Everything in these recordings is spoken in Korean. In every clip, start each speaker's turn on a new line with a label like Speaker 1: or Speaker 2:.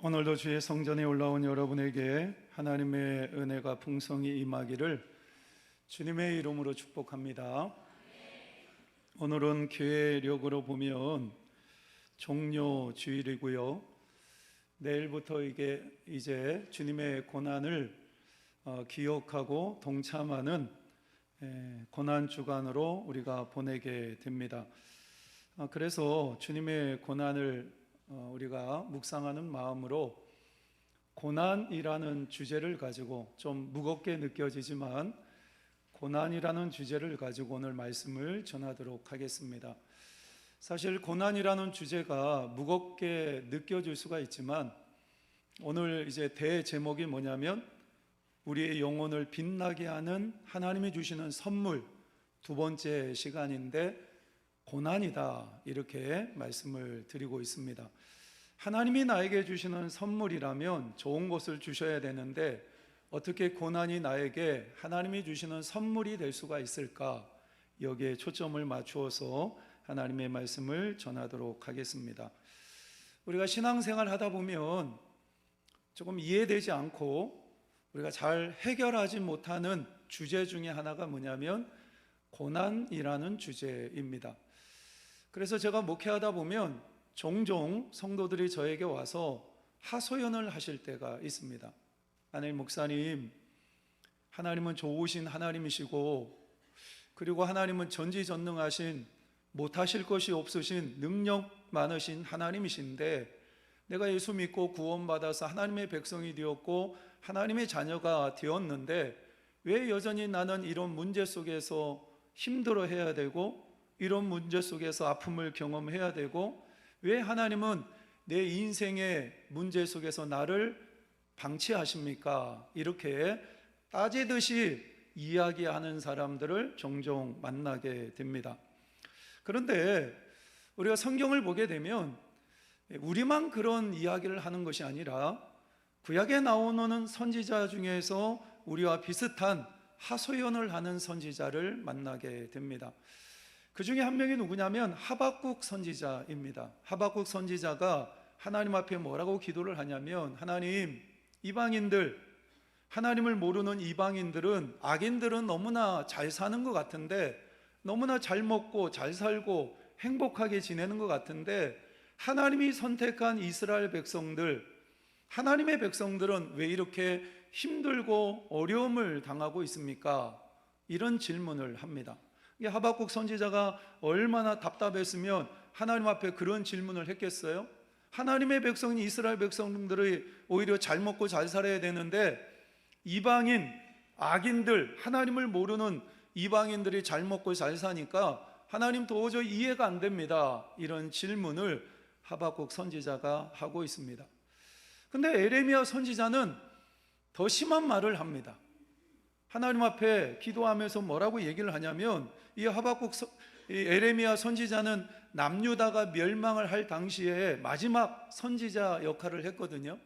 Speaker 1: 오늘도 주의 성전에 올라온 여러분에게 하나님의 은혜가 풍성히 임하기를 주님의 이름으로 축복합니다. 오늘은 교회력으로 보면 종료 주일이고요. 내일부터 이제 주님의 고난을 기억하고 동참하는 고난 주간으로 우리가 보내게 됩니다. 그래서 주님의 고난을 우리가 묵상하는 마음으로 고난이라는 주제를 가지고 좀 무겁게 느껴지지만 고난이라는 주제를 가지고 오늘 말씀을 전하도록 하겠습니다. 사실 고난이라는 주제가 무겁게 느껴질 수가 있지만 오늘 이제 대제목이 뭐냐면 우리의 영혼을 빛나게 하는 하나님이 주시는 선물, 두 번째 시간인데 고난이다, 이렇게 말씀을 드리고 있습니다. 하나님이 나에게 주시는 선물이라면 좋은 것을 주셔야 되는데 어떻게 고난이 나에게 하나님이 주시는 선물이 될 수가 있을까? 여기에 초점을 맞추어서 하나님의 말씀을 전하도록 하겠습니다. 우리가 신앙생활 하다 보면 조금 이해되지 않고 우리가 잘 해결하지 못하는 주제 중에 하나가 뭐냐면 고난이라는 주제입니다. 그래서 제가 목회하다 보면 종종 성도들이 저에게 와서 하소연을 하실 때가 있습니다. 하나님 목사님, 하나님은 좋으신 하나님이시고 그리고 하나님은 전지전능하신 못하실 것이 없으신 능력 많으신 하나님이신데 내가 예수 믿고 구원받아서 하나님의 백성이 되었고 하나님의 자녀가 되었는데 왜 여전히 나는 이런 문제 속에서 힘들어해야 되고 이런 문제 속에서 아픔을 경험해야 되고 왜 하나님은 내 인생의 문제 속에서 나를 방치하십니까? 이렇게 따지듯이 이야기하는 사람들을 종종 만나게 됩니다. 그런데 우리가 성경을 보게 되면 우리만 그런 이야기를 하는 것이 아니라 구약에 나오는 선지자 중에서 우리와 비슷한 하소연을 하는 선지자를 만나게 됩니다. 그 중에 한 명이 누구냐면 하박국 선지자입니다. 하박국 선지자가 하나님 앞에 뭐라고 기도를 하냐면 하나님, 이방인들, 하나님을 모르는 이방인들은, 악인들은 너무나 잘 사는 것 같은데, 너무나 잘 먹고 잘 살고 행복하게 지내는 것 같은데 하나님이 선택한 이스라엘 백성들, 하나님의 백성들은 왜 이렇게 힘들고 어려움을 당하고 있습니까? 이런 질문을 합니다. 하박국 선지자가 얼마나 답답했으면 하나님 앞에 그런 질문을 했겠어요? 하나님의 백성인 이스라엘 백성들이 오히려 잘 먹고 잘 살아야 되는데 이방인, 악인들, 하나님을 모르는 이방인들이 잘 먹고 잘 사니까 하나님 도저히 이해가 안 됩니다. 이런 질문을 하박국 선지자가 하고 있습니다. 근데 에레미야 선지자는 더 심한 말을 합니다. 하나님 앞에 기도하면서 뭐라고 얘기를 하냐면 이 에레미야 선지자는 남유다가 멸망을 할 당시에 마지막 선지자 역할을 했거든요.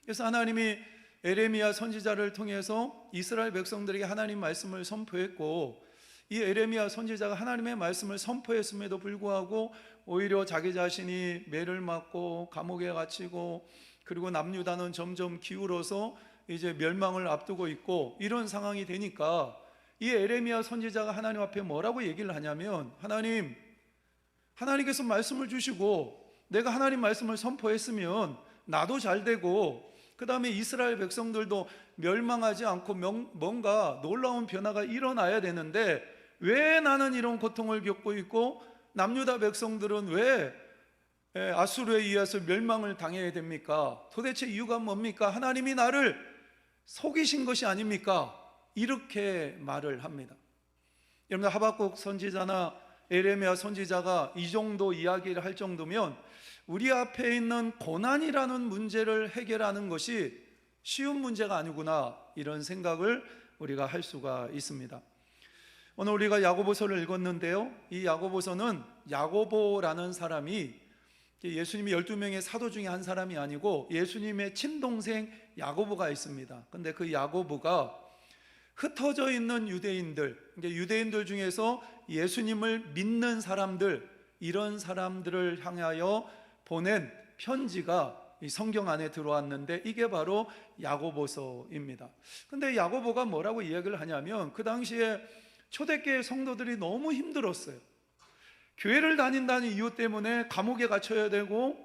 Speaker 1: 그래서 하나님이 에레미야 선지자를 통해서 이스라엘 백성들에게 하나님 말씀을 선포했고 이 에레미야 선지자가 하나님의 말씀을 선포했음에도 불구하고 오히려 자기 자신이 매를 맞고 감옥에 갇히고 그리고 남유다는 점점 기울어서 이제 멸망을 앞두고 있고 이런 상황이 되니까 이 에레미야 선지자가 하나님 앞에 뭐라고 얘기를 하냐면 하나님, 하나님께서 말씀을 주시고 내가 하나님 말씀을 선포했으면 나도 잘 되고 그 다음에 이스라엘 백성들도 멸망하지 않고 뭔가 놀라운 변화가 일어나야 되는데 왜 나는 이런 고통을 겪고 있고 남유다 백성들은 왜 아수르에 의해서 멸망을 당해야 됩니까? 도대체 이유가 뭡니까? 하나님이 나를 속이신 것이 아닙니까? 이렇게 말을 합니다. 여러분, 하박국 선지자나 에레미야 선지자가 이 정도 이야기를 할 정도면 우리 앞에 있는 고난이라는 문제를 해결하는 것이 쉬운 문제가 아니구나, 이런 생각을 우리가 할 수가 있습니다. 오늘 우리가 야고보서를 읽었는데요, 이 야고보서는 야고보라는 사람이 예수님이 12명의 사도 중에 한 사람이 아니고 예수님의 친동생 야고보가 있습니다. 근데 그 야고보가 흩어져 있는 유대인들, 유대인들 중에서 예수님을 믿는 사람들, 이런 사람들을 향하여 보낸 편지가 이 성경 안에 들어왔는데 이게 바로 야고보서입니다. 근데 야고보가 뭐라고 이야기를 하냐면 그 당시에 초대교회 성도들이 너무 힘들었어요. 교회를 다닌다는 이유 때문에 감옥에 갇혀야 되고,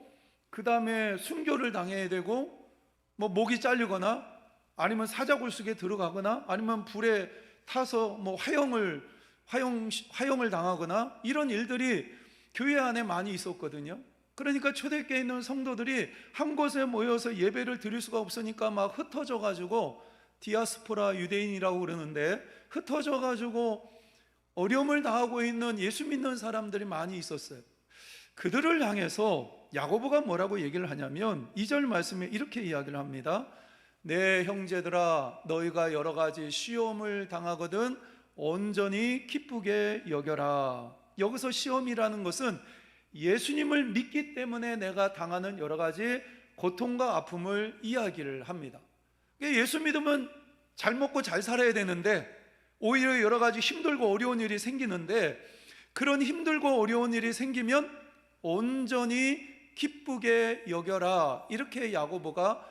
Speaker 1: 그 다음에 순교를 당해야 되고, 뭐 목이 잘리거나 아니면 사자굴 속에 들어가거나 아니면 불에 타서 뭐 화형을 당하거나 이런 일들이 교회 안에 많이 있었거든요. 그러니까 초대교회에 있는 성도들이 한 곳에 모여서 예배를 드릴 수가 없으니까 막 흩어져 가지고, 디아스포라 유대인이라고 그러는데, 흩어져 가지고 어려움을 당하고 있는 예수 믿는 사람들이 많이 있었어요. 그들을 향해서 야고보가 뭐라고 얘기를 하냐면 2절 말씀에 이렇게 이야기를 합니다. 내 형제들아, 너희가 여러 가지 시험을 당하거든 온전히 기쁘게 여겨라. 여기서 시험이라는 것은 예수님을 믿기 때문에 내가 당하는 여러 가지 고통과 아픔을 이야기를 합니다. 예수 믿으면 잘 먹고 잘 살아야 되는데 오히려 여러 가지 힘들고 어려운 일이 생기는데, 그런 힘들고 어려운 일이 생기면 온전히 기쁘게 여겨라, 이렇게 야고보가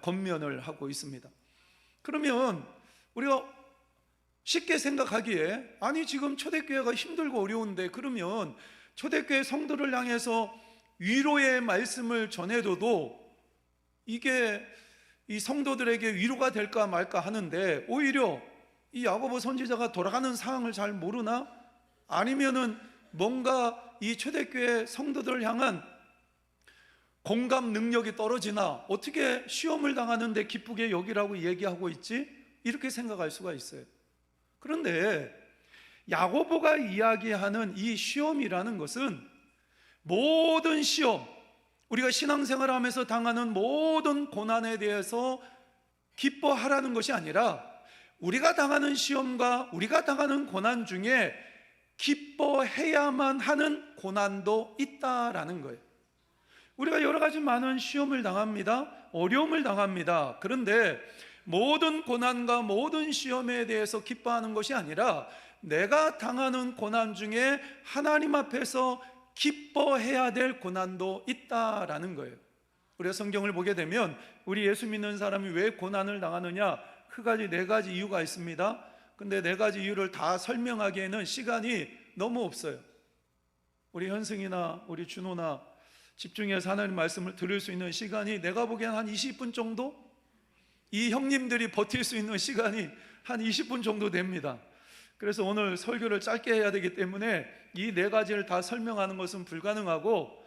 Speaker 1: 권면을 하고 있습니다. 그러면 우리가 쉽게 생각하기에, 아니 지금 초대교회가 힘들고 어려운데 그러면 초대교회 성도를 향해서 위로의 말씀을 전해줘도 이게 이 성도들에게 위로가 될까 말까 하는데, 오히려 이 야고보 선지자가 돌아가는 상황을 잘 모르나? 아니면은 뭔가 이 초대교회 성도들을 향한 공감 능력이 떨어지나? 어떻게 시험을 당하는데 기쁘게 여기라고 얘기하고 있지? 이렇게 생각할 수가 있어요. 그런데 야고보가 이야기하는 이 시험이라는 것은 모든 시험, 우리가 신앙생활하면서 당하는 모든 고난에 대해서 기뻐하라는 것이 아니라, 우리가 당하는 시험과 우리가 당하는 고난 중에 기뻐해야만 하는 고난도 있다라는 거예요. 우리가 여러 가지 많은 시험을 당합니다. 어려움을 당합니다. 그런데 모든 고난과 모든 시험에 대해서 기뻐하는 것이 아니라, 내가 당하는 고난 중에 하나님 앞에서 기뻐해야 될 고난도 있다라는 거예요. 우리가 성경을 보게 되면 우리 예수 믿는 사람이 왜 고난을 당하느냐, 크게 4가지 이유가 있습니다. 근데 4가지 이유를 다 설명하기에는 시간이 너무 없어요. 우리 현승이나 우리 준호나 집중해서 하나님 말씀을 들을 수 있는 시간이 내가 보기엔 한 20분 정도? 이 형님들이 버틸 수 있는 시간이 한 20분 정도 됩니다. 그래서 오늘 설교를 짧게 해야 되기 때문에 이 4가지를 다 설명하는 것은 불가능하고,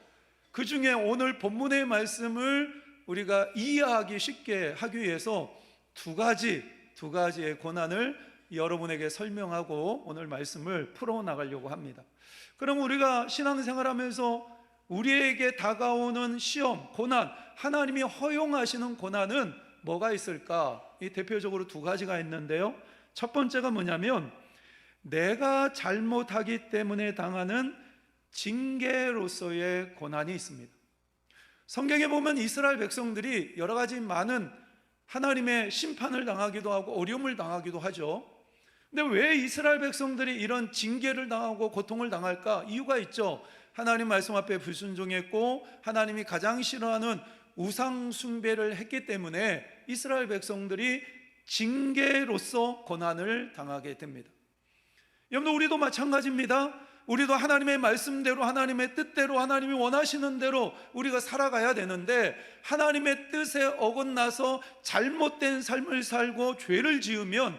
Speaker 1: 그 중에 오늘 본문의 말씀을 우리가 이해하기 쉽게 하기 위해서 두 가지의 고난을 여러분에게 설명하고 오늘 말씀을 풀어나가려고 합니다. 그럼 우리가 신앙생활하면서 우리에게 다가오는 시험, 고난, 하나님이 허용하시는 고난은 뭐가 있을까? 이 대표적으로 2가지가 있는데요. 첫 번째가 뭐냐면, 내가 잘못하기 때문에 당하는 징계로서의 고난이 있습니다. 성경에 보면 이스라엘 백성들이 여러 가지 많은 하나님의 심판을 당하기도 하고 어려움을 당하기도 하죠. 근데 왜 이스라엘 백성들이 이런 징계를 당하고 고통을 당할까? 이유가 있죠. 하나님 말씀 앞에 불순종했고 하나님이 가장 싫어하는 우상 숭배를 했기 때문에 이스라엘 백성들이 징계로서 고난을 당하게 됩니다. 여러분, 우리도 마찬가지입니다. 우리도 하나님의 말씀대로, 하나님의 뜻대로, 하나님이 원하시는 대로 우리가 살아가야 되는데, 하나님의 뜻에 어긋나서 잘못된 삶을 살고 죄를 지으면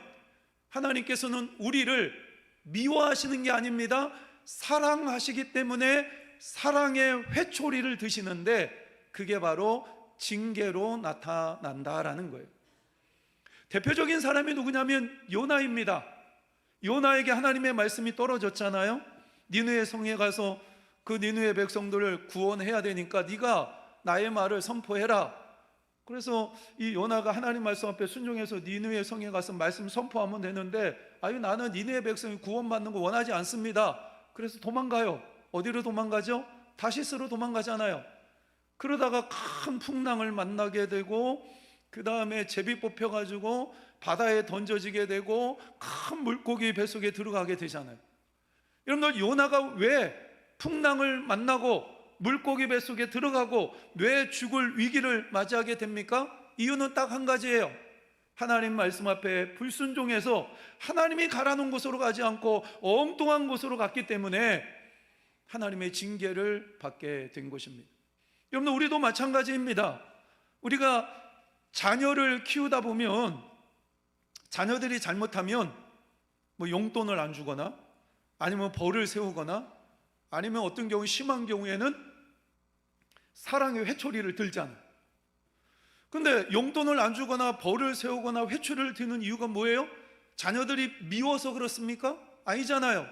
Speaker 1: 하나님께서는 우리를 미워하시는 게 아닙니다. 사랑하시기 때문에 사랑의 회초리를 드시는데, 그게 바로 징계로 나타난다라는 거예요. 대표적인 사람이 누구냐면 요나입니다. 요나에게 하나님의 말씀이 떨어졌잖아요. 니느웨 성에 가서 그 니느웨 백성들을 구원해야 되니까 네가 나의 말을 선포해라. 그래서 이 요나가 하나님 말씀 앞에 순종해서 니느웨 성에 가서 말씀 선포하면 되는데, 아유, 나는 니느웨 백성이 구원받는 거 원하지 않습니다. 그래서 도망가요. 어디로 도망가죠? 다시스로 도망가잖아요. 그러다가 큰 풍랑을 만나게 되고, 그 다음에 제비 뽑혀가지고 바다에 던져지게 되고 큰 물고기 뱃속에 들어가게 되잖아요. 여러분들, 요나가 왜 풍랑을 만나고 물고기 뱃속에 들어가고 뇌 죽을 위기를 맞이하게 됩니까? 이유는 딱 한 가지예요. 하나님 말씀 앞에 불순종해서 하나님이 가라는 곳으로 가지 않고 엉뚱한 곳으로 갔기 때문에 하나님의 징계를 받게 된 것입니다. 여러분, 우리도 마찬가지입니다. 우리가 자녀를 키우다 보면 자녀들이 잘못하면 뭐 용돈을 안 주거나 아니면 벌을 세우거나 아니면 어떤 경우 심한 경우에는 사랑의 회초리를 들잖아요. 근데 용돈을 안 주거나 벌을 세우거나 회초리를 드는 이유가 뭐예요? 자녀들이 미워서 그렇습니까? 아니잖아요.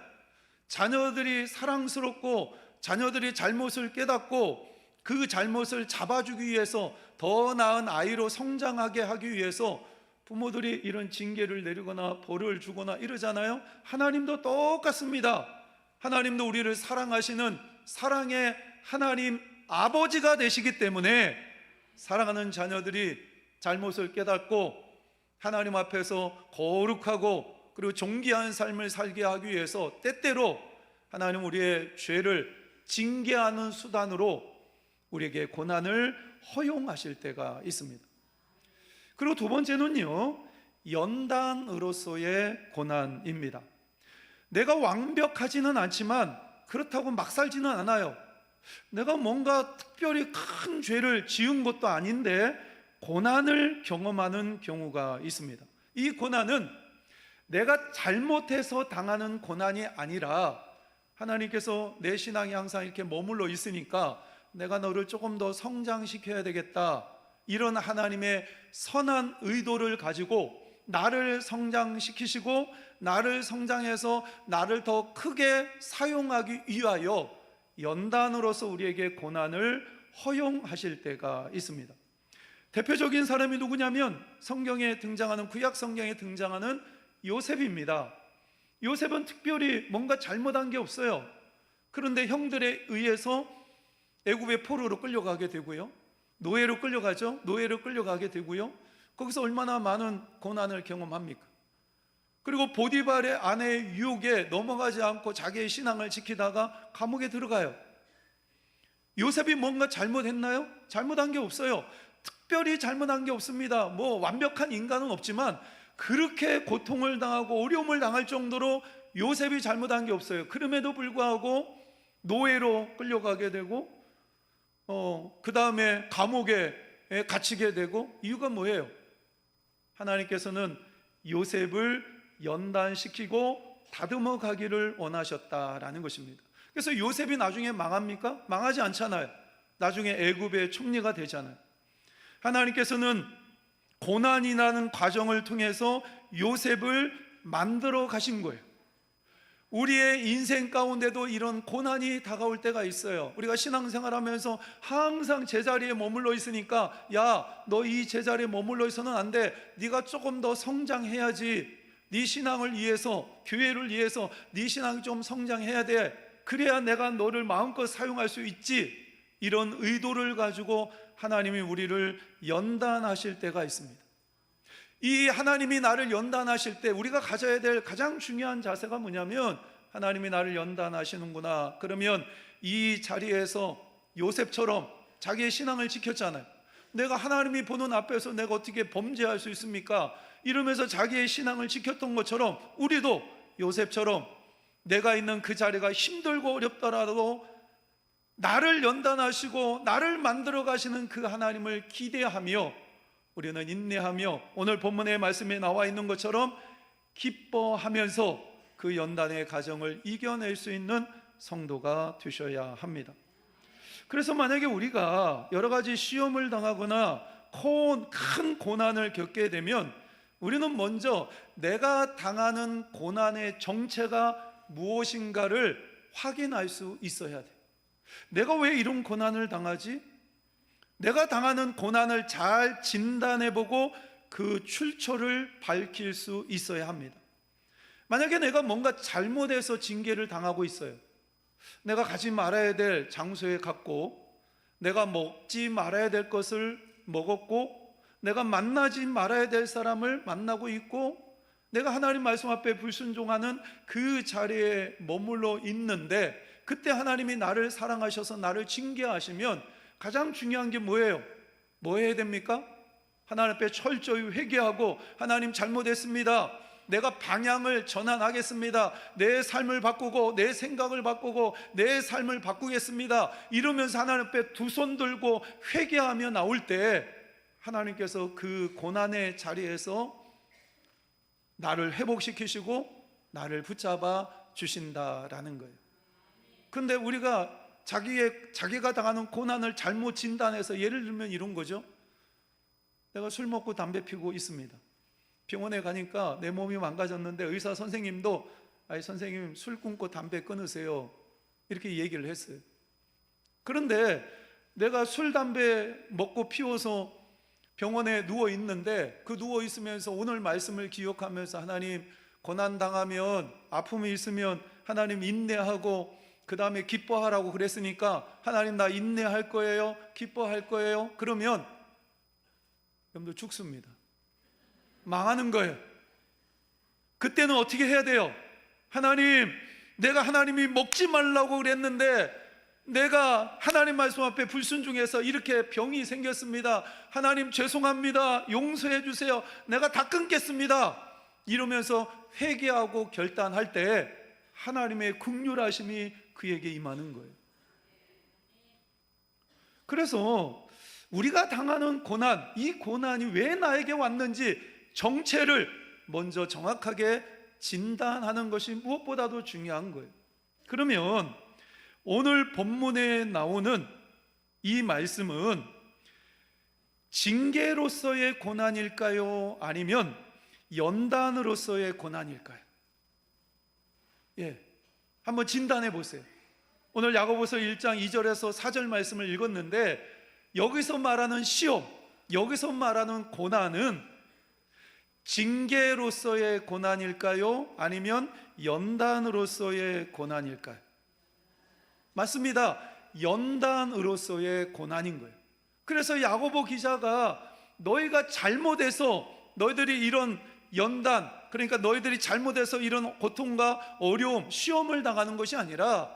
Speaker 1: 자녀들이 사랑스럽고 자녀들이 잘못을 깨닫고 그 잘못을 잡아주기 위해서 더 나은 아이로 성장하게 하기 위해서 부모들이 이런 징계를 내리거나 벌을 주거나 이러잖아요. 하나님도 똑같습니다. 하나님도 우리를 사랑하시는 사랑의 하나님 아버지가 되시기 때문에 사랑하는 자녀들이 잘못을 깨닫고 하나님 앞에서 거룩하고 그리고 존귀한 삶을 살게 하기 위해서 때때로 하나님 우리의 죄를 징계하는 수단으로 우리에게 고난을 허용하실 때가 있습니다. 그리고 두 번째는요, 연단으로서의 고난입니다. 내가 완벽하지는 않지만 그렇다고 막 살지는 않아요. 내가 뭔가 특별히 큰 죄를 지은 것도 아닌데 고난을 경험하는 경우가 있습니다. 이 고난은 내가 잘못해서 당하는 고난이 아니라 하나님께서 내 신앙이 항상 이렇게 머물러 있으니까 내가 너를 조금 더 성장시켜야 되겠다, 이런 하나님의 선한 의도를 가지고 나를 성장시키시고 나를 성장해서 나를 더 크게 사용하기 위하여 연단으로서 우리에게 고난을 허용하실 때가 있습니다. 대표적인 사람이 누구냐면 성경에 등장하는, 구약 성경에 등장하는 요셉입니다. 요셉은 특별히 뭔가 잘못한 게 없어요. 그런데 형들에 의해서 애굽의 포로로 끌려가게 되고요, 노예로 끌려가죠. 노예로 끌려가게 되고요, 거기서 얼마나 많은 고난을 경험합니까? 그리고 보디발의 아내의 유혹에 넘어가지 않고 자기의 신앙을 지키다가 감옥에 들어가요. 요셉이 뭔가 잘못했나요? 잘못한 게 없어요. 특별히 잘못한 게 없습니다. 뭐 완벽한 인간은 없지만 그렇게 고통을 당하고 어려움을 당할 정도로 요셉이 잘못한 게 없어요. 그럼에도 불구하고 노예로 끌려가게 되고 그 다음에 감옥에 갇히게 되고, 이유가 뭐예요? 하나님께서는 요셉을 연단시키고 다듬어 가기를 원하셨다라는 것입니다. 그래서 요셉이 나중에 망합니까? 망하지 않잖아요. 나중에 애굽의 총리가 되잖아요. 하나님께서는 고난이라는 과정을 통해서 요셉을 만들어 가신 거예요. 우리의 인생 가운데도 이런 고난이 다가올 때가 있어요. 우리가 신앙생활하면서 항상 제자리에 머물러 있으니까, 야, 너 이 제자리에 머물러 있어서는 안 돼. 네가 조금 더 성장해야지. 네 신앙을 위해서, 교회를 위해서 네 신앙이 좀 성장해야 돼. 그래야 내가 너를 마음껏 사용할 수 있지. 이런 의도를 가지고 하나님이 우리를 연단하실 때가 있습니다. 이 하나님이 나를 연단하실 때 우리가 가져야 될 가장 중요한 자세가 뭐냐면, 하나님이 나를 연단하시는구나, 그러면 이 자리에서 요셉처럼 자기의 신앙을 지켰잖아요. 내가 하나님이 보는 앞에서 내가 어떻게 범죄할 수 있습니까? 이러면서 자기의 신앙을 지켰던 것처럼 우리도 요셉처럼 내가 있는 그 자리가 힘들고 어렵더라도 나를 연단하시고 나를 만들어 가시는 그 하나님을 기대하며 우리는 인내하며 오늘 본문의 말씀에 나와 있는 것처럼 기뻐하면서 그 연단의 과정을 이겨낼 수 있는 성도가 되셔야 합니다. 그래서 만약에 우리가 여러 가지 시험을 당하거나 큰 고난을 겪게 되면 우리는 먼저 내가 당하는 고난의 정체가 무엇인가를 확인할 수 있어야 돼. 내가 왜 이런 고난을 당하지? 내가 당하는 고난을 잘 진단해보고 그 출처를 밝힐 수 있어야 합니다. 만약에 내가 뭔가 잘못해서 징계를 당하고 있어요. 내가 가지 말아야 될 장소에 갔고, 내가 먹지 말아야 될 것을 먹었고, 내가 만나지 말아야 될 사람을 만나고 있고, 내가 하나님 말씀 앞에 불순종하는 그 자리에 머물러 있는데 그때 하나님이 나를 사랑하셔서 나를 징계하시면 가장 중요한 게 뭐예요? 뭐 해야 됩니까? 하나님 앞에 철저히 회개하고, 하나님 잘못했습니다, 내가 방향을 전환하겠습니다, 내 삶을 바꾸고 내 생각을 바꾸고 내 삶을 바꾸겠습니다, 이러면서 하나님 앞에 두 손 들고 회개하며 나올 때 하나님께서 그 고난의 자리에서 나를 회복시키시고 나를 붙잡아 주신다라는 거예요. 근데 우리가 자기가 당하는 고난을 잘못 진단해서, 예를 들면 이런 거죠. 내가 술 먹고 담배 피우고 있습니다. 병원에 가니까 내 몸이 망가졌는데 의사 선생님도 아이 선생님 술 끊고 담배 끊으세요, 이렇게 얘기를 했어요. 그런데 내가 술 담배 먹고 피워서 병원에 누워 있는데, 그 누워 있으면서 오늘 말씀을 기억하면서 하나님, 고난 당하면, 아픔이 있으면 하나님 인내하고 그 다음에 기뻐하라고 그랬으니까 하나님 나 인내할 거예요, 기뻐할 거예요, 그러면 여러분들 죽습니다. 망하는 거예요. 그때는 어떻게 해야 돼요? 하나님, 내가 하나님이 먹지 말라고 그랬는데 내가 하나님 말씀 앞에 불순종해서 이렇게 병이 생겼습니다, 하나님 죄송합니다, 용서해 주세요, 내가 다 끊겠습니다, 이러면서 회개하고 결단할 때 하나님의 긍휼하심이 그에게 임하는 거예요. 그래서 우리가 당하는 고난, 이 고난이 왜 나에게 왔는지 정체를 먼저 정확하게 진단하는 것이 무엇보다도 중요한 거예요. 그러면 오늘 본문에 나오는 이 말씀은 징계로서의 고난일까요? 아니면 연단으로서의 고난일까요? 한번 진단해 보세요. 오늘 야고보서 1장 2절에서 4절 말씀을 읽었는데, 여기서 말하는 시험, 여기서 말하는 고난은 징계로서의 고난일까요? 아니면 연단으로서의 고난일까요? 맞습니다. 연단으로서의 고난인 거예요. 그래서 야고보 기자가 너희가 잘못해서 너희들이 이런 연단, 그러니까 너희들이 잘못해서 이런 고통과 어려움, 시험을 당하는 것이 아니라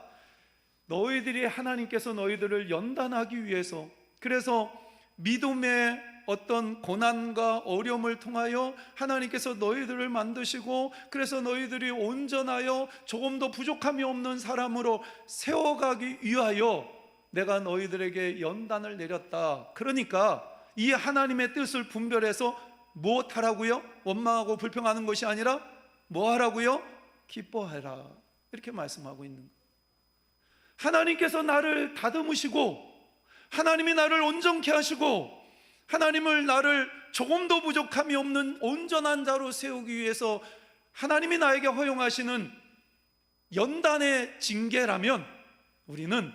Speaker 1: 너희들이 하나님께서 너희들을 연단하기 위해서, 그래서 믿음의 어떤 고난과 어려움을 통하여 하나님께서 너희들을 만드시고, 그래서 너희들이 온전하여 조금도 부족함이 없는 사람으로 세워가기 위하여 내가 너희들에게 연단을 내렸다. 그러니까 이 하나님의 뜻을 분별해서 무엇하라고요? 원망하고 불평하는 것이 아니라 뭐 하라고요? 기뻐하라, 이렇게 말씀하고 있는 거예요. 하나님께서 나를 다듬으시고, 하나님이 나를 온전케 하시고, 하나님을 나를 조금도 부족함이 없는 온전한 자로 세우기 위해서 하나님이 나에게 허용하시는 연단의 징계라면, 우리는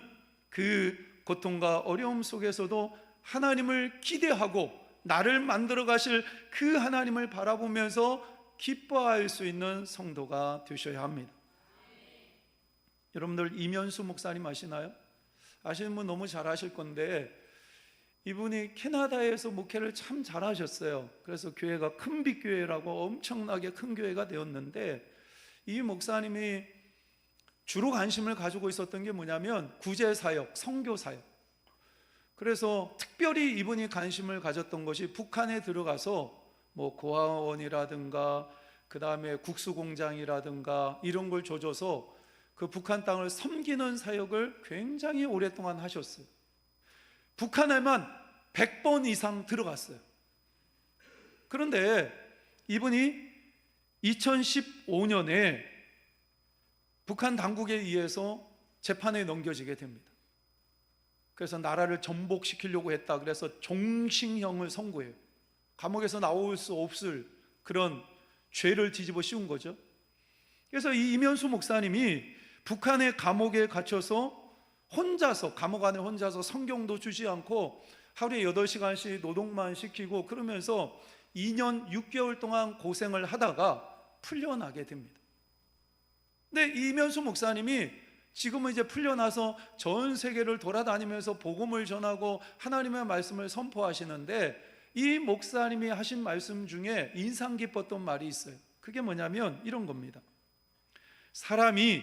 Speaker 1: 그 고통과 어려움 속에서도 하나님을 기대하고 나를 만들어 가실 그 하나님을 바라보면서 기뻐할 수 있는 성도가 되셔야 합니다. 여러분들 이면수 목사님 아시나요? 아시는 분 너무 잘 아실 건데, 이분이 캐나다에서 목회를 참 잘하셨어요. 그래서 교회가 큰빛교회라고 엄청나게 큰 교회가 되었는데, 이 목사님이 주로 관심을 가지고 있었던 게 뭐냐면 구제사역, 선교사역. 그래서 특별히 이분이 관심을 가졌던 것이 북한에 들어가서 뭐 고아원이라든가 그 다음에 국수공장이라든가 이런 걸 조져서 그 북한 땅을 섬기는 사역을 굉장히 오랫동안 하셨어요. 북한에만 100번 이상 들어갔어요. 그런데 이분이 2015년에 북한 당국에 의해서 재판에 넘겨지게 됩니다. 그래서 나라를 전복시키려고 했다. 그래서 종신형을 선고해요. 감옥에서 나올 수 없을 그런 죄를 뒤집어 씌운 거죠. 그래서 이 이면수 목사님이 북한의 감옥에 갇혀서 혼자서, 감옥 안에 혼자서 성경도 주지 않고 하루에 8시간씩 노동만 시키고 그러면서 2년 6개월 동안 고생을 하다가 풀려나게 됩니다. 근데 이면수 목사님이 지금은 이제 풀려나서 전 세계를 돌아다니면서 복음을 전하고 하나님의 말씀을 선포하시는데, 이 목사님이 하신 말씀 중에 인상 깊었던 말이 있어요. 그게 뭐냐면 이런 겁니다. 사람이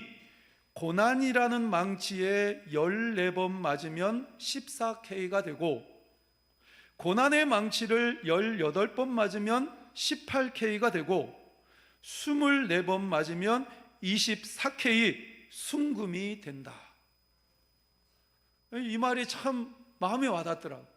Speaker 1: 고난이라는 망치에 14번 맞으면 14K가 되고, 고난의 망치를 18번 맞으면 18K가 되고, 24번 맞으면 24K 순금이 된다. 이 말이 참 마음에 와닿더라고요.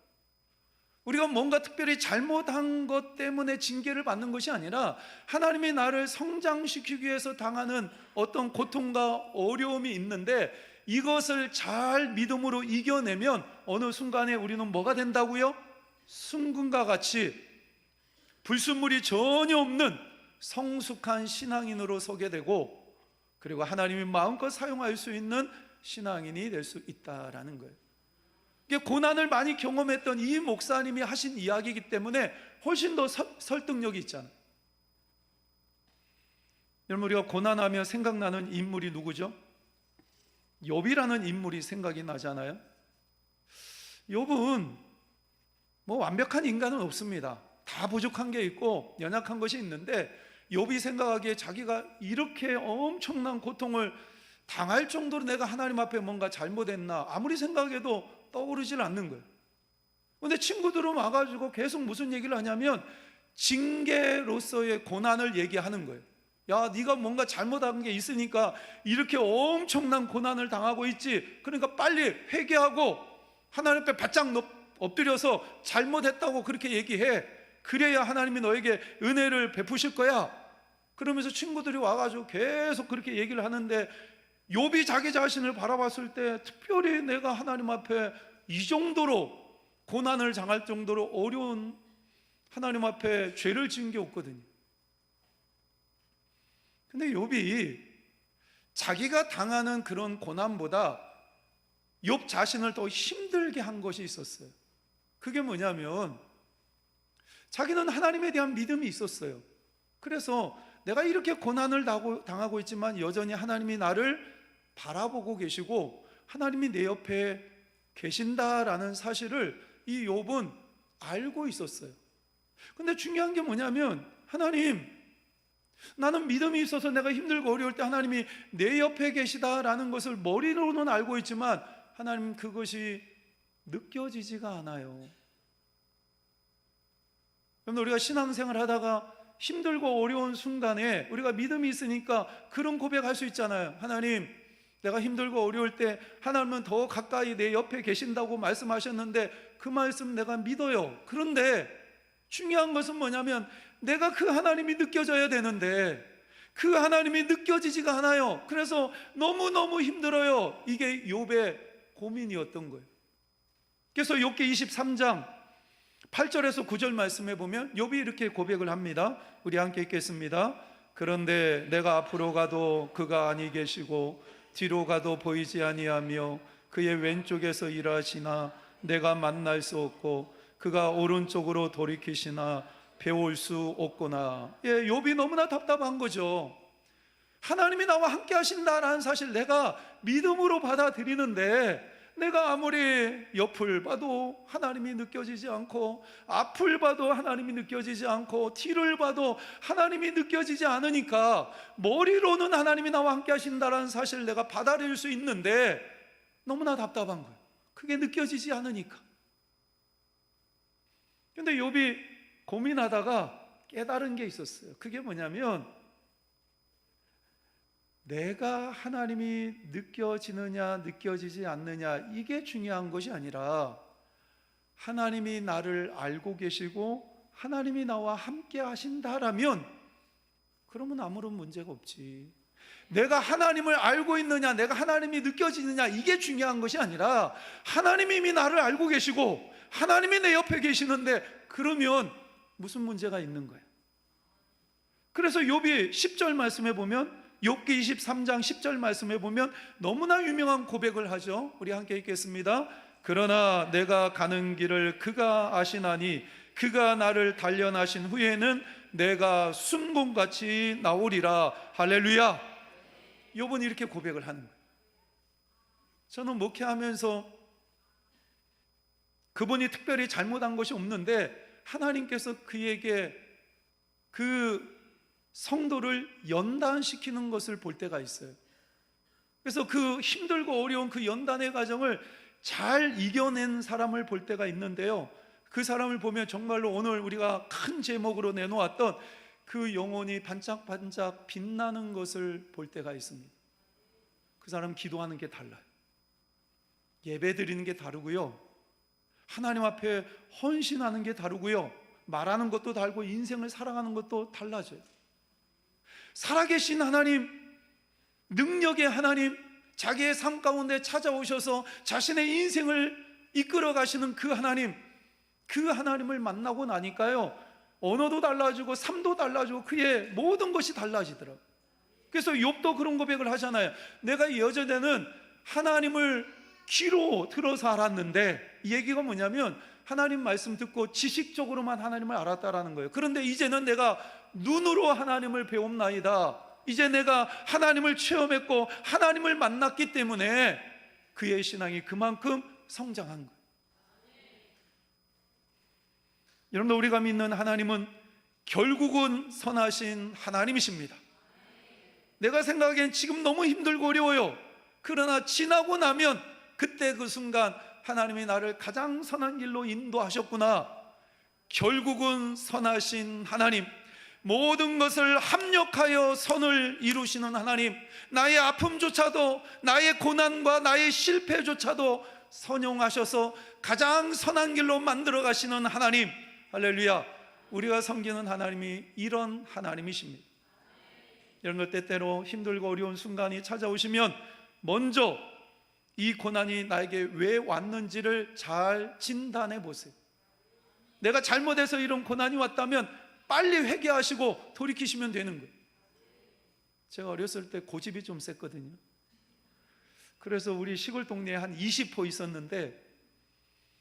Speaker 1: 우리가 뭔가 특별히 잘못한 것 때문에 징계를 받는 것이 아니라 하나님이 나를 성장시키기 위해서 당하는 어떤 고통과 어려움이 있는데, 이것을 잘 믿음으로 이겨내면 어느 순간에 우리는 뭐가 된다고요? 순금과 같이 불순물이 전혀 없는 성숙한 신앙인으로 서게 되고, 그리고 하나님이 마음껏 사용할 수 있는 신앙인이 될 수 있다라는 거예요. 이게 고난을 많이 경험했던 이 목사님이 하신 이야기이기 때문에 훨씬 더 설득력이 있잖아요. 여러분, 우리가 고난하며 생각나는 인물이 누구죠? 욥이라는 인물이 생각이 나잖아요. 욥은 뭐 완벽한 인간은 없습니다. 다 부족한 게 있고 연약한 것이 있는데, 욥이 생각하기에 자기가 이렇게 엄청난 고통을 당할 정도로 내가 하나님 앞에 뭔가 잘못했나 아무리 생각해도 떠오르질 않는 거예요. 그런데 친구들은 와가지고 계속 무슨 얘기를 하냐면 징계로서의 고난을 얘기하는 거예요. 야, 네가 뭔가 잘못한 게 있으니까 이렇게 엄청난 고난을 당하고 있지. 그러니까 빨리 회개하고 하나님 앞에 바짝 엎드려서 잘못했다고 그렇게 얘기해. 그래야 하나님이 너에게 은혜를 베푸실 거야. 그러면서 친구들이 와가지고 계속 그렇게 얘기를 하는데, 욥이 자기 자신을 바라봤을 때 특별히 내가 하나님 앞에 이 정도로 고난을 당할 정도로 어려운 하나님 앞에 죄를 지은 게 없거든요. 근데 욥이 자기가 당하는 그런 고난보다 욥 자신을 더 힘들게 한 것이 있었어요. 그게 뭐냐면 자기는 하나님에 대한 믿음이 있었어요. 그래서 내가 이렇게 고난을 당하고 있지만 여전히 하나님이 나를 바라보고 계시고 하나님이 내 옆에 계신다라는 사실을 이 욥은 알고 있었어요. 근데 중요한 게 뭐냐면, 하나님, 나는 믿음이 있어서 내가 힘들고 어려울 때 하나님이 내 옆에 계시다라는 것을 머리로는 알고 있지만 하나님, 그것이 느껴지지가 않아요. 여러분, 우리가 신앙생활 하다가 힘들고 어려운 순간에 우리가 믿음이 있으니까 그런 고백할 수 있잖아요. 하나님, 내가 힘들고 어려울 때 하나님은 더 가까이 내 옆에 계신다고 말씀하셨는데 그 말씀 내가 믿어요. 그런데 중요한 것은 뭐냐면 내가 그 하나님이 느껴져야 되는데 그 하나님이 느껴지지가 않아요. 그래서 너무너무 힘들어요. 이게 욥의 고민이었던 거예요. 그래서 욥기 23장 8절에서 9절 말씀해 보면 욥이 이렇게 고백을 합니다. 우리 함께 읽겠습니다. 그런데 내가 앞으로 가도 그가 아니 계시고 뒤로 가도 보이지 아니하며 그의 왼쪽에서 일하시나 내가 만날 수 없고 그가 오른쪽으로 돌이키시나 배울 수 없구나. 욥이 너무나 답답한 거죠. 하나님이 나와 함께 하신다라는 사실 내가 믿음으로 받아들이는데 내가 아무리 옆을 봐도 하나님이 느껴지지 않고 앞을 봐도 하나님이 느껴지지 않고 뒤를 봐도 하나님이 느껴지지 않으니까 머리로는 하나님이 나와 함께 하신다라는 사실을 내가 받아들일 수 있는데 너무나 답답한 거예요. 그게 느껴지지 않으니까. 근데 욥이 고민하다가 깨달은 게 있었어요. 그게 뭐냐면 내가 하나님이 느껴지느냐 느껴지지 않느냐 이게 중요한 것이 아니라 하나님이 나를 알고 계시고 하나님이 나와 함께 하신다라면 그러면 아무런 문제가 없지. 내가 하나님을 알고 있느냐 내가 하나님이 느껴지느냐 이게 중요한 것이 아니라 하나님이 이미 나를 알고 계시고 하나님이 내 옆에 계시는데 그러면 무슨 문제가 있는 거예요. 그래서 욥이 10절 말씀해 보면 욥기 23장 10절 말씀해 보면 너무나 유명한 고백을 하죠. 우리 함께 읽겠습니다. 그러나 내가 가는 길을 그가 아시나니 그가 나를 단련하신 후에는 내가 순금같이 나오리라. 할렐루야. 욥은 이렇게 고백을 하는 거예요. 저는 목회하면서 그분이 특별히 잘못한 것이 없는데 하나님께서 그에게 그 성도를 연단시키는 것을 볼 때가 있어요. 그래서 그 힘들고 어려운 그 연단의 과정을 잘 이겨낸 사람을 볼 때가 있는데요, 그 사람을 보면 정말로 오늘 우리가 큰 제목으로 내놓았던 그 영혼이 반짝반짝 빛나는 것을 볼 때가 있습니다. 그 사람 기도하는 게 달라요. 예배 드리는 게 다르고요, 하나님 앞에 헌신하는 게 다르고요, 말하는 것도 다르고 인생을 살아가는 것도 달라져요. 살아계신 하나님, 능력의 하나님, 자기의 삶 가운데 찾아오셔서 자신의 인생을 이끌어 가시는 그 하나님, 그 하나님을 만나고 나니까요, 언어도 달라지고 삶도 달라지고 그의 모든 것이 달라지더라고요. 그래서 욥도 그런 고백을 하잖아요. 내가 예전에는 하나님을 귀로 들어서 알았는데, 이 얘기가 뭐냐면 하나님 말씀 듣고 지식적으로만 하나님을 알았다라는 거예요. 그런데 이제는 내가 눈으로 하나님을 배움나이다. 이제 내가 하나님을 체험했고 하나님을 만났기 때문에 그의 신앙이 그만큼 성장한 거예요. 여러분, 우리가 믿는 하나님은 결국은 선하신 하나님이십니다. 내가 생각하기엔 지금 너무 힘들고 어려워요. 그러나 지나고 나면 그때 그 순간 하나님이 나를 가장 선한 길로 인도하셨구나. 결국은 선하신 하나님, 모든 것을 합력하여 선을 이루시는 하나님, 나의 아픔조차도, 나의 고난과 나의 실패조차도 선용하셔서 가장 선한 길로 만들어 가시는 하나님, 할렐루야. 우리가 섬기는 하나님이 이런 하나님이십니다. 이런 것 때때로 힘들고 어려운 순간이 찾아오시면 먼저 이 고난이 나에게 왜 왔는지를 잘 진단해 보세요. 내가 잘못해서 이런 고난이 왔다면 빨리 회개하시고 돌이키시면 되는 거예요. 제가 어렸을 때 고집이 좀 셌거든요. 그래서 우리 시골 동네에 한 20호 있었는데,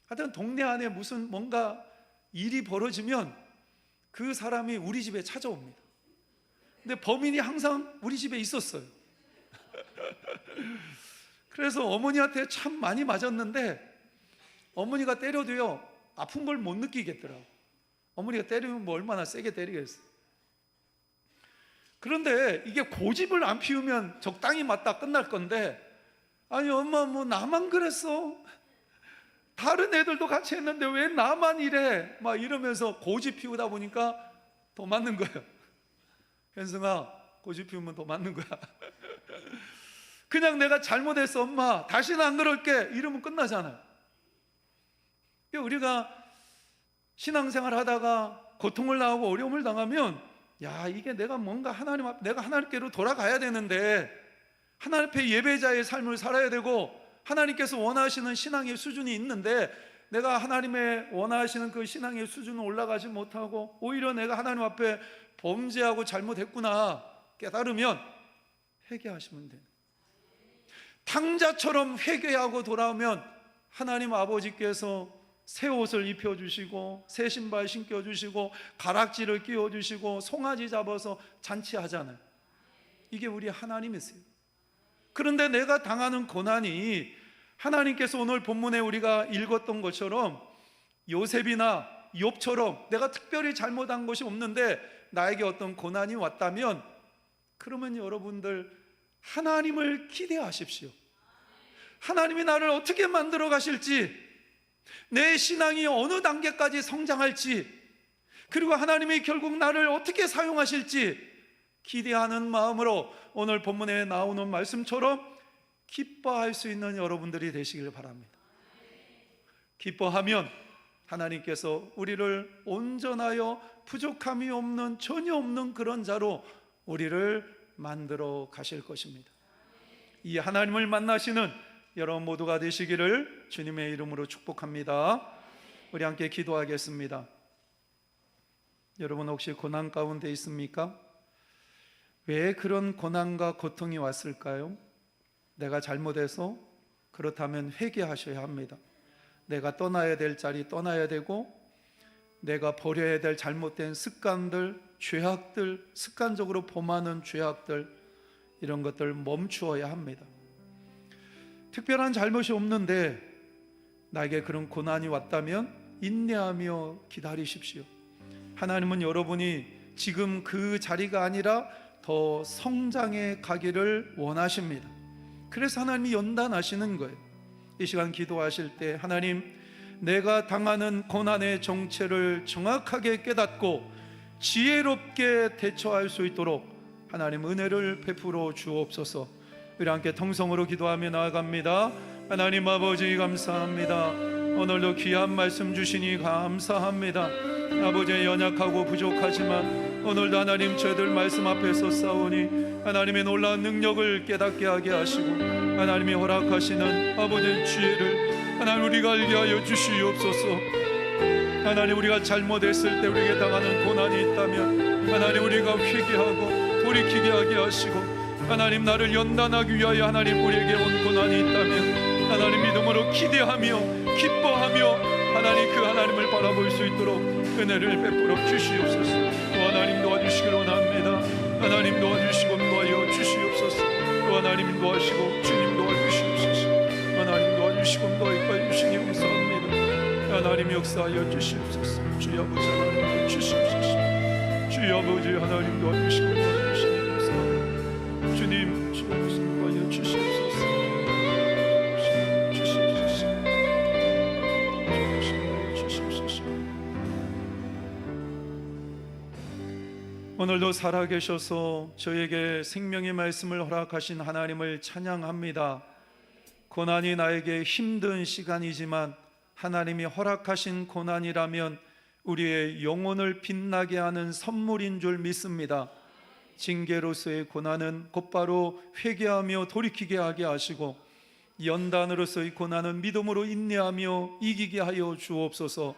Speaker 1: 하여튼 동네 안에 무슨 뭔가 일이 벌어지면 그 사람이 우리 집에 찾아옵니다. 근데 범인이 항상 우리 집에 있었어요. 그래서 어머니한테 참 많이 맞았는데, 어머니가 때려도요 아픈 걸 못 느끼겠더라고. 어머니가 때리면 뭐 얼마나 세게 때리겠어요. 그런데 이게 고집을 안 피우면 적당히 맞다 끝날 건데, 아니 엄마 뭐 나만 그랬어? 다른 애들도 같이 했는데 왜 나만 이래? 막 이러면서 고집 피우다 보니까 더 맞는 거예요. 현승아, 고집 피우면 더 맞는 거야. 그냥 내가 잘못했어 엄마, 다시는 안 그럴게, 이러면 끝나잖아요. 우리가 신앙생활 하다가 고통을 당하고 어려움을 당하면, 야, 이게 내가 뭔가 하나님 앞, 내가 하나님께로 돌아가야 되는데, 하나님 앞에 예배자의 삶을 살아야 되고, 하나님께서 원하시는 신앙의 수준이 있는데 내가 하나님의 원하시는 그 신앙의 수준을 올라가지 못하고 오히려 내가 하나님 앞에 범죄하고 잘못했구나 깨달으면 회개하시면 돼요. 탕자처럼 회개하고 돌아오면 하나님 아버지께서 새 옷을 입혀주시고 새 신발 신겨주시고 가락지를 끼워주시고 송아지 잡아서 잔치하잖아요. 이게 우리 하나님이세요. 그런데 내가 당하는 고난이 하나님께서 오늘 본문에 우리가 읽었던 것처럼 요셉이나 욥처럼 내가 특별히 잘못한 것이 없는데 나에게 어떤 고난이 왔다면, 그러면 여러분들 하나님을 기대하십시오. 하나님이 나를 어떻게 만들어 가실지, 내 신앙이 어느 단계까지 성장할지, 그리고 하나님이 결국 나를 어떻게 사용하실지 기대하는 마음으로 오늘 본문에 나오는 말씀처럼 기뻐할 수 있는 여러분들이 되시길 바랍니다. 기뻐하면 하나님께서 우리를 온전하여 부족함이 없는, 전혀 없는 그런 자로 우리를 만들어 가실 것입니다. 이 하나님을 만나시는 여러분 모두가 되시기를 주님의 이름으로 축복합니다. 우리 함께 기도하겠습니다. 여러분 혹시 고난 가운데 있습니까? 왜 그런 고난과 고통이 왔을까요? 내가 잘못해서 그렇다면 회개하셔야 합니다. 내가 떠나야 될 자리 떠나야 되고, 내가 버려야 될 잘못된 습관들, 죄악들, 습관적으로 범하는 죄악들, 이런 것들 멈추어야 합니다. 특별한 잘못이 없는데 나에게 그런 고난이 왔다면 인내하며 기다리십시오. 하나님은 여러분이 지금 그 자리가 아니라 더 성장해 가기를 원하십니다. 그래서 하나님이 연단하시는 거예요. 이 시간 기도하실 때 하나님, 내가 당하는 고난의 정체를 정확하게 깨닫고 지혜롭게 대처할 수 있도록 하나님 은혜를 베풀어 주옵소서. 우리 함께 통성으로 기도하며 나아갑니다. 하나님 아버지 감사합니다. 오늘도 귀한 말씀 주시니 감사합니다. 아버지, 연약하고 부족하지만 오늘도 하나님 저희들 말씀 앞에서 싸우니 하나님의 놀라운 능력을 깨닫게 하게 하시고 하나님이 허락하시는 아버지의 지혜를 하나님 우리가 알게 하여 주시옵소서. 하나님, 우리가 잘못했을 때 우리에게 당하는 고난이 있다면 하나님 우리가 회개하고 돌이키게 하게 하시고, 하나님 나를 연단하기 위하여 하나님 우리에게 온 고난이 있다면 하나님 믿음으로 기대하며 기뻐하며 하나님 그 하나님을 바라볼 수 있도록 은혜를 베풀어 주시옵소서. 또 하나님 도와주시길 원합니다. 하나님 도와주시고 도와여 주시옵소서. 또 하나님 도와주시고 주님 도와주시옵소서. 하나님 도와주시고 도와여 주시니 감사합니다. 하나님 역사하여 주시옵소서. 주여 아버지 하나님 주시옵소서. 주여 아버지 하나님 도와주시고 도와주시니 감사합니다. 주님 주여 아버지 도와여 주시옵소서. 오늘도 살아계셔서 저에게 생명의 말씀을 허락하신 하나님을 찬양합니다. 고난이 나에게 힘든 시간이지만 하나님이 허락하신 고난이라면 우리의 영혼을 빛나게 하는 선물인 줄 믿습니다. 징계로서의 고난은 곧바로 회개하며 돌이키게 하게 하시고, 연단으로서의 고난은 믿음으로 인내하며 이기게 하여 주옵소서.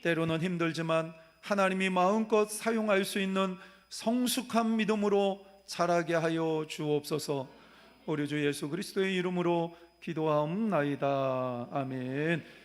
Speaker 1: 때로는 힘들지만 하나님이 마음껏 사용할 수 있는 성숙한 믿음으로 자라게 하여 주옵소서. 우리 주 예수 그리스도의 이름으로 기도하옵나이다. 아멘.